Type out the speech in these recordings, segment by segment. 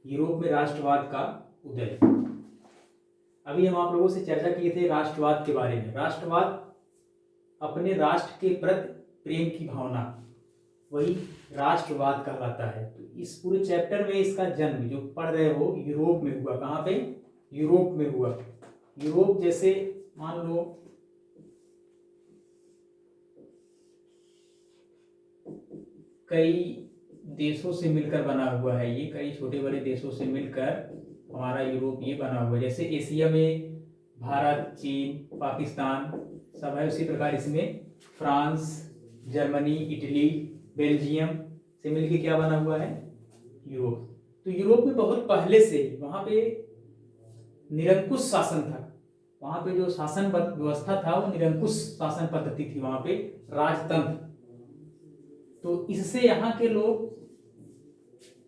Europe में राष्ट्रवाद का उदय। अभी हम आप लोगों से चर्चा किए थे राष्ट्रवाद के बारे में। राष्ट्रवाद अपने राष्ट्र के प्रति प्रेम की भावना, वही राष्ट्रवाद कहलाता है। तो इस पूरे चैप्टर में इसका जन्म जो पढ़ रहे हो यूरोप में हुआ। कहाँ पे? यूरोप में हुआ। यूरोप जैसे मान लो कई देशों से मिलकर बना हुआ है ये, कई छोटे बड़े देशों से मिलकर हमारा यूरोप ये बना हुआ है। जैसे एशिया में भारत, चीन, पाकिस्तान सब है, उसी प्रकार इसमें फ्रांस, जर्मनी, इटली, बेल्जियम से मिलकर क्या बना हुआ है? यूरोप। तो यूरोप में बहुत पहले से ही वहां पे निरंकुश शासन था। वहां पे जो शासन व्यवस्था था वो निरंकुश शासन पद्धति थी, वहां पे राजतंत्र। तो इससे यहाँ के लोग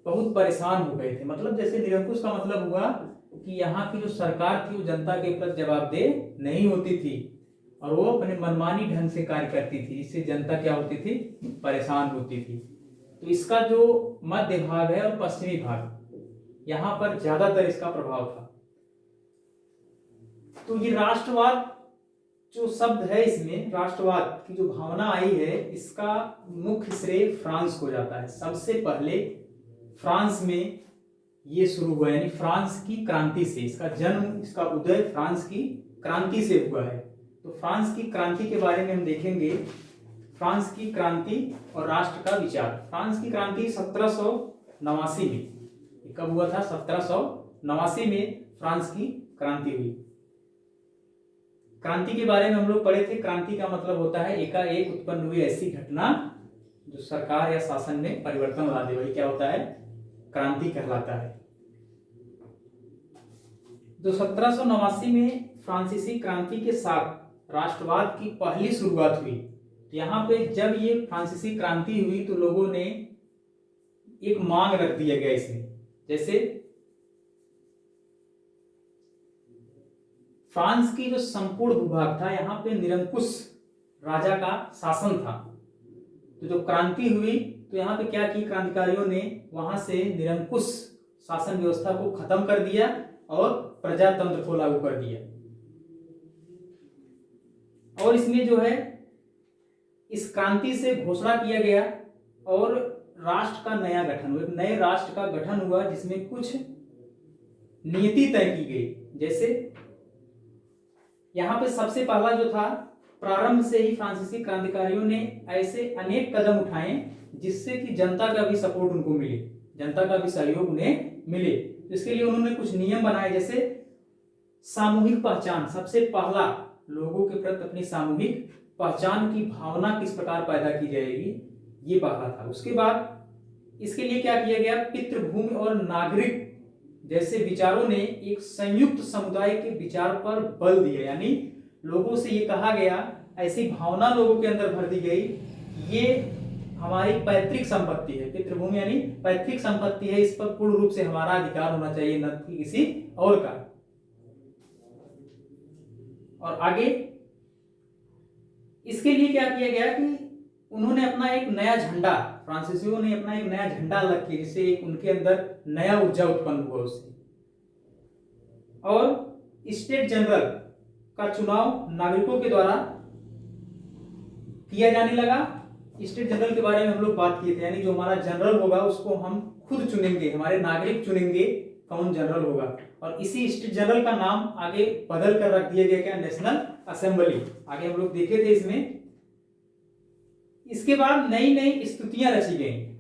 बहुत परेशान हो गए थे। मतलब जैसे निरंकुश का मतलब हुआ कि यहाँ की जो सरकार थी वो जनता के प्रति जवाबदेह नहीं होती थी और वो अपने मनमानी ढंग से कार्य करती थी, जिससे जनता क्या होती थी? परेशान होती थी। तो इसका जो मध्य भाग है और पश्चिमी भाग, यहाँ पर ज्यादातर इसका प्रभाव था। तो ये राष्ट्रवाद जो शब्द है, इसमें राष्ट्रवाद की जो भावना आई है, इसका मुख्य श्रेय फ्रांस को जाता है। सबसे पहले फ्रांस में ये शुरू हुआ, यानी फ्रांस की क्रांति से इसका जन्म, इसका उदय फ्रांस की क्रांति से हुआ है। तो फ्रांस की क्रांति के बारे में हम देखेंगे। फ्रांस की क्रांति और राष्ट्र का विचार। फ्रांस की क्रांति 1789 में, कब हुआ था? 1789 में फ्रांस की क्रांति हुई। क्रांति के बारे में हम लोग पढ़े थे। क्रांति का मतलब होता है एकाएक उत्पन्न हुई ऐसी घटना जो सरकार या शासन में परिवर्तन ला दे, वही क्या होता है? क्रांति कहलाता है। तो 1789 में फ्रांसीसी क्रांति के साथ राष्ट्रवाद की पहली शुरुआत हुई। तो यहाँ पे जब ये फ्रांसीसी क्रांति हुई तो लोगों ने एक मांग रख दिया गया इसमें। जैसे फ्रांस की जो संपूर्ण भूभाग था, यहाँ पे निरंकुश राजा का शासन था। तो जो क्रांति हुई तो यहाँ पे क्या की क्रांतिकारियों ने? वहां से निरंकुश शासन व्यवस्था को खत्म कर दिया और प्रजातंत्र को लागू कर दिया। और इसमें जो है इस क्रांति से घोषणा किया गया और राष्ट्र का नया गठन हुआ, नए राष्ट्र का गठन हुआ, जिसमें कुछ नीति तय की गई। जैसे यहाँ पे सबसे पहला जो था, प्रारंभ से ही फ्रांसीसी क्रांतिकारियों ने ऐसे अनेक कदम उठाए जिससे कि जनता का भी सपोर्ट उनको मिले, जनता का भी सहयोग उन्हें मिले। इसके लिए उन्होंने कुछ नियम बनाए। जैसे सामूहिक पहचान, सबसे पहला लोगों के प्रति अपनी सामूहिक पहचान की भावना किस प्रकार पैदा की जाएगी, ये पहला था। उसके बाद इसके लिए क्या किया गया? पितृभूमि और नागरिक जैसे विचारों ने एक संयुक्त समुदाय के विचार पर बल दिया। यानी लोगों से ये कहा गया, ऐसी भावना लोगों के अंदर भर दी गई, ये हमारी पैतृक संपत्ति है। पितृभूमि यानी पैतृक संपत्ति है, इस पर पूर्ण रूप से हमारा अधिकार होना चाहिए, न कि किसी और का। और आगे इसके लिए क्या किया गया कि उन्होंने अपना एक नया झंडा, फ्रांसीसियों ने अपना एक नया झंडा अलग किया, जिससे एक उनके अंदर नया ऊर्जा उत्पन्न हुआ उससे। और स्टेट जनरल का चुनाव नागरिकों के द्वारा किया जाने लगा। स्टेट जनरल के बारे में हम लोग बात किए थे, यानी जो हमारा जनरल होगा उसको हम खुद चुनेंगे, हमारे नागरिक चुनेंगे कौन जनरल होगा। और इसी स्टेट जनरल का नाम आगे बदल कर रख दिया गया, क्या? National assembly. आगे हम लोग देखे थे इसमें। इसके बाद नई नई स्तुतियां रची गई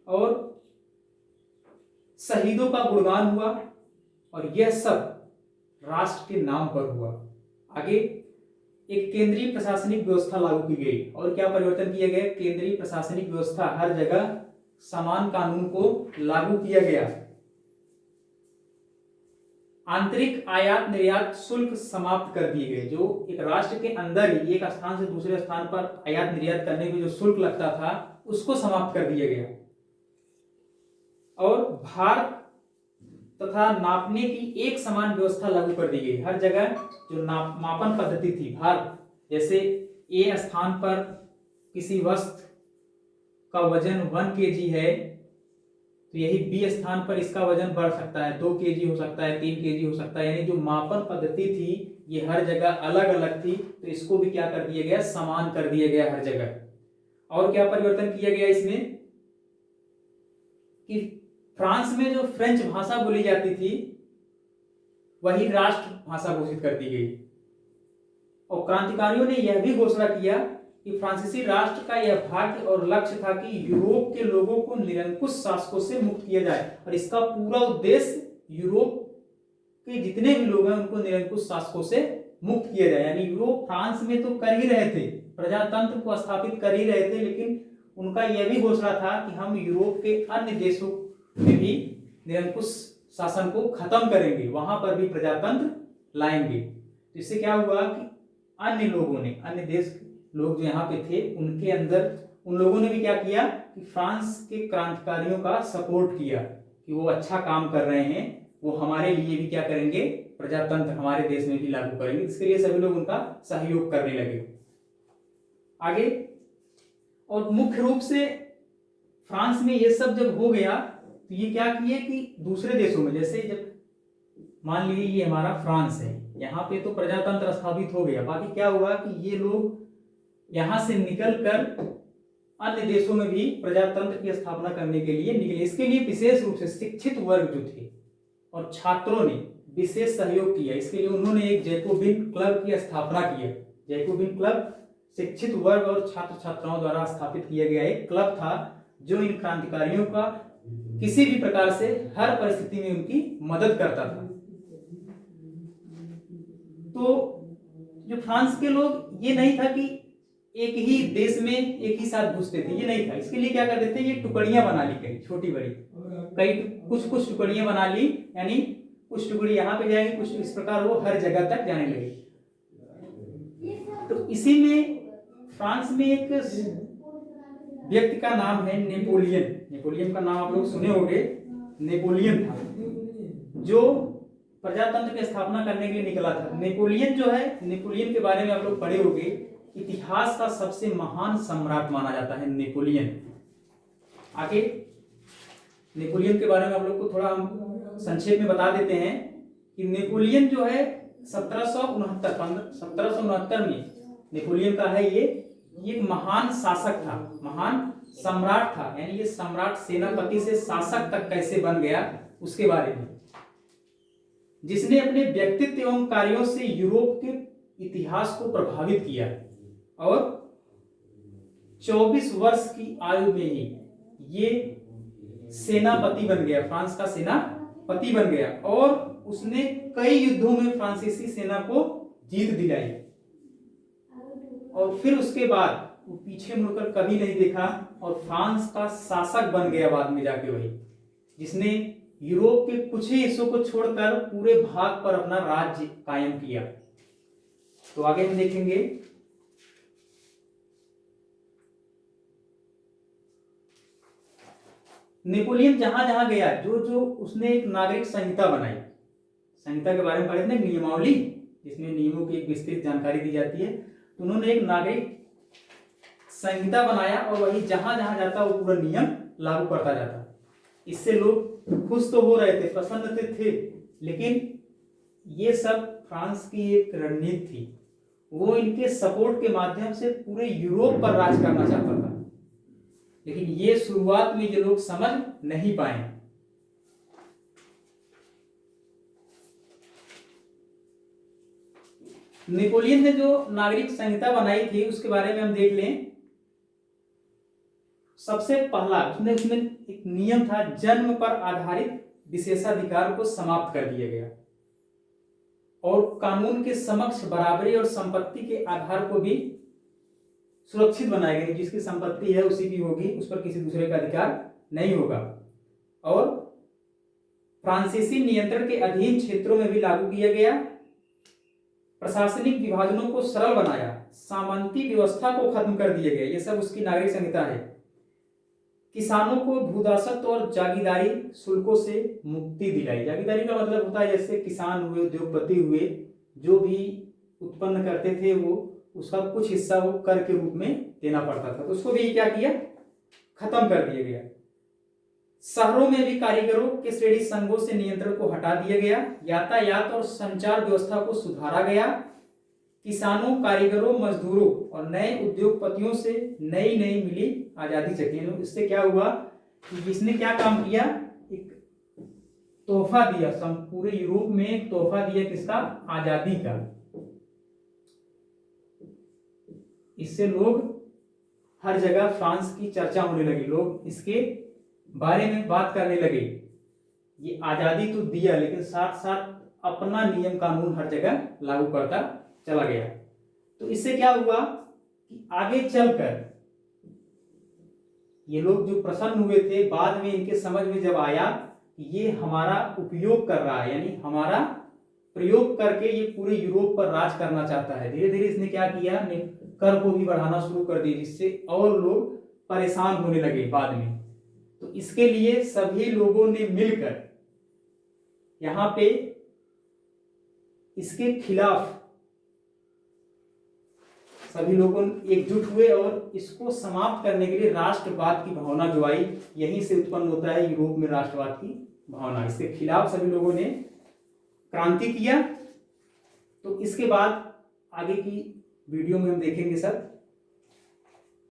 और शहीदों का गुणगान हुआ, और यह सब राष्ट्र के नाम पर हुआ। आगे एक केंद्रीय प्रशासनिक व्यवस्था लागू की गई। और क्या परिवर्तन किया गया? केंद्रीय प्रशासनिक व्यवस्था, हर जगह समान कानून को लागू किया गया। आंतरिक आयात निर्यात शुल्क समाप्त कर दिए गए। जो एक राष्ट्र के अंदर ही एक स्थान से दूसरे स्थान पर आयात निर्यात करने में जो शुल्क लगता था, उसको समाप्त कर दिया गया। और भार तथा नापने की एक समान व्यवस्था लागू कर दी गई। हर जगह जो मापन पद्धति थी, भार, जैसे ए स्थान पर किसी वस्तु का वजन 1 kg है, तो यही बी स्थान पर इसका वजन बढ़ सकता है, 2 केजी हो सकता है, 3 केजी हो सकता है, यानी जो मापन पद्धति थी ये हर जगह अलग अलग थी, तो इसको भी क्या कर दिया गया, समान कर दिया गया हर जगह। और क्या परिवर्तन किया गया इसमें कि फ्रांस में जो फ्रेंच भाषा बोली जाती थी वही राष्ट्र भाषा घोषित कर दी गई। और क्रांतिकारियों ने यह भी घोषणा किया कि फ्रांसीसी राष्ट्र का यह भाग्य और लक्ष्य था कि यूरोप के लोगों को निरंकुश शासकों से मुक्त किया जाए, और इसका पूरा उद्देश्य यूरोप के जितने भी लोग हैं उनको निरंकुश शासकों से मुक्त किया जाए। यानी यूरोप फ्रांस में तो कर ही रहे थे, प्रजातंत्र को स्थापित कर ही रहे थे, लेकिन उनका यह भी घोषणा था कि हम यूरोप के अन्य देशों में भी निरंकुश शासन को खत्म करेंगे, वहां पर भी प्रजातंत्र लाएंगे। तो इससे क्या हुआ कि अन्य लोगों ने, अन्य देश लोग जो यहाँ पे थे उनके अंदर, उन लोगों ने भी क्या किया कि फ्रांस के क्रांतिकारियों का सपोर्ट किया कि वो अच्छा काम कर रहे हैं, वो हमारे लिए भी क्या करेंगे, प्रजातंत्र हमारे देश में भी लागू करेंगे। इसके लिए सभी लोग उनका सहयोग करने लगे। आगे, और मुख्य रूप से फ्रांस में ये सब जब हो गया तो ये क्या किए कि दूसरे देशों में, जैसे जब मान लीजिए ये हमारा फ्रांस है, यहाँ पे तो प्रजातंत्र स्थापित हो गया, बाकी क्या हुआ कि ये लोग यहां से निकलकर अन्य देशों में भी प्रजातंत्र की स्थापना करने के लिए निकले। इसके लिए विशेष रूप से शिक्षित वर्ग जो थे और छात्रों ने विशेष सहयोग किया। इसके लिए उन्होंने एक जैकोबिन क्लब की स्थापना की। जैकोबिन क्लब शिक्षित वर्ग और छात्र छात्राओं द्वारा स्थापित किया गया एक क्लब था जो इन क्रांतिकारियों का किसी भी प्रकार से हर परिस्थिति में उनकी मदद करता था। तो जो फ्रांस के लोग, ये नहीं था कि एक ही देश में एक ही साथ घुसते थे, ये नहीं था। इसके लिए क्या करते थे, ये टुकड़ियां बना ली, कई छोटी बड़ी, कई कुछ टुकड़ियां बना ली, यानी कुछ टुकड़ी यहाँ पे जाएंगे, कुछ इस प्रकार वो हर जगह तक जाने लगे। तो इसी में फ्रांस में एक व्यक्ति का नाम है नेपोलियन। नेपोलियन का नाम आप लोग सुने होंगे। नेपोलियन था जो प्रजातंत्र की स्थापना करने के लिए निकला था। नेपोलियन जो है, नेपोलियन के बारे में आप लोग पढ़े होंगे, इतिहास का सबसे महान सम्राट माना जाता है नेपोलियन। आगे नेपोलियन के बारे में आप लोग को थोड़ा हम संक्षेप में बता देते हैं कि नेपोलियन जो है 1769 में नेपोलियन का है, ये एक महान शासक था, महान सम्राट था। यानी ये सम्राट सेनापति से शासक तक कैसे बन गया उसके बारे में, जिसने अपने व्यक्तित्व एवं कार्यों से यूरोप के इतिहास को प्रभावित किया और 24 वर्ष की आयु में ही ये सेनापति बन गया, फ्रांस का सेनापति बन गया, और उसने कई युद्धों में फ्रांसीसी सेना को जीत दिलाई। और फिर उसके बाद वो पीछे मुड़कर कभी नहीं देखा और फ्रांस का शासक बन गया बाद में जाके वही, जिसने यूरोप के कुछ ही हिस्सों को छोड़कर पूरे भाग पर अपना राज्य कायम किया। तो आगे हम देखेंगे नेपोलियन जहां जहां गया, जो जो उसने एक नागरिक संहिता बनाई। संहिता के बारे में पढ़े थे, नियमावली, जिसमें नियमों की एक विस्तृत जानकारी दी जाती है। तो उन्होंने एक नागरिक संहिता बनाया और वही जहां जहां जाता वो पूरा नियम लागू करता जाता। इससे लोग खुश तो हो रहे थे, प्रसन्न थे, लेकिन ये सब फ्रांस की एक रणनीति थी। वो इनके सपोर्ट के माध्यम से पूरे यूरोप पर राज करना चाहता था, लेकिन ये शुरुआत में ये लोग समझ नहीं पाए। नेपोलियन ने जो नागरिक संहिता बनाई थी उसके बारे में हम देख लें। सबसे पहला उसमें एक नियम था, जन्म पर आधारित विशेषाधिकार को समाप्त कर दिया गया और कानून के समक्ष बराबरी और संपत्ति के आधार को भी सुरक्षित बनाया गया। जिसकी संपत्ति है उसी की होगी, उस पर किसी दूसरे का अधिकार नहीं होगा। और फ्रांसीसी नियंत्रण के अधीन क्षेत्रों में भी लागू किया गया। प्रशासनिक विभाजनों को सरल बनाया, सामंती व्यवस्था को खत्म कर दिया गया। ये सब उसकी नागरिक संहिता है। किसानों को भूदासत्व और जागीरदारी शुल्कों से मुक्ति दिलाई। जागीरदारी का मतलब होता है जैसे किसान हुए, उद्योगपति हुए, जो भी उत्पन्न करते थे वो उसका कुछ हिस्सा वो कर के रूप में देना पड़ता था, तो उसको भी क्या किया, खत्म कर दिया गया। शहरों में भी कारीगरों के श्रेणी संघों से नियंत्रण को हटा दिया गया। यातायात और संचार व्यवस्था को सुधारा गया। किसानों, कारीगरों, मजदूरों और नए उद्योगपतियों से नई नई मिली आजादी चकी। इससे क्या हुआ कि जिसने क्या काम किया, एक तोहफा दिया, पूरे यूरोप में एक तोहफा दिया, किसका? आजादी का। इससे लोग हर जगह फ्रांस की चर्चा होने लगी, लोग इसके बारे में बात करने लगे। ये आजादी तो दिया, लेकिन साथ साथ अपना नियम कानून हर जगह लागू करता चला गया। तो इससे क्या हुआ कि आगे चलकर ये लोग जो प्रसन्न हुए थे, बाद में इनके समझ में जब आया कि ये हमारा उपयोग कर रहा है, यानी हमारा प्रयोग करके ये पूरे यूरोप पर राज करना चाहता है, धीरे धीरे इसने क्या किया, कर को भी बढ़ाना शुरू कर दिया, जिससे और लोग परेशान होने लगे बाद में। तो इसके लिए सभी लोगों ने मिलकर यहां पे इसके खिलाफ सभी लोगों एकजुट हुए और इसको समाप्त करने के लिए राष्ट्रवाद की भावना जो आई, यहीं से उत्पन्न होता है यूरोप में राष्ट्रवाद की भावना। इसके खिलाफ सभी लोगों ने क्रांति किया। तो इसके बाद आगे की वीडियो में हम देखेंगे सर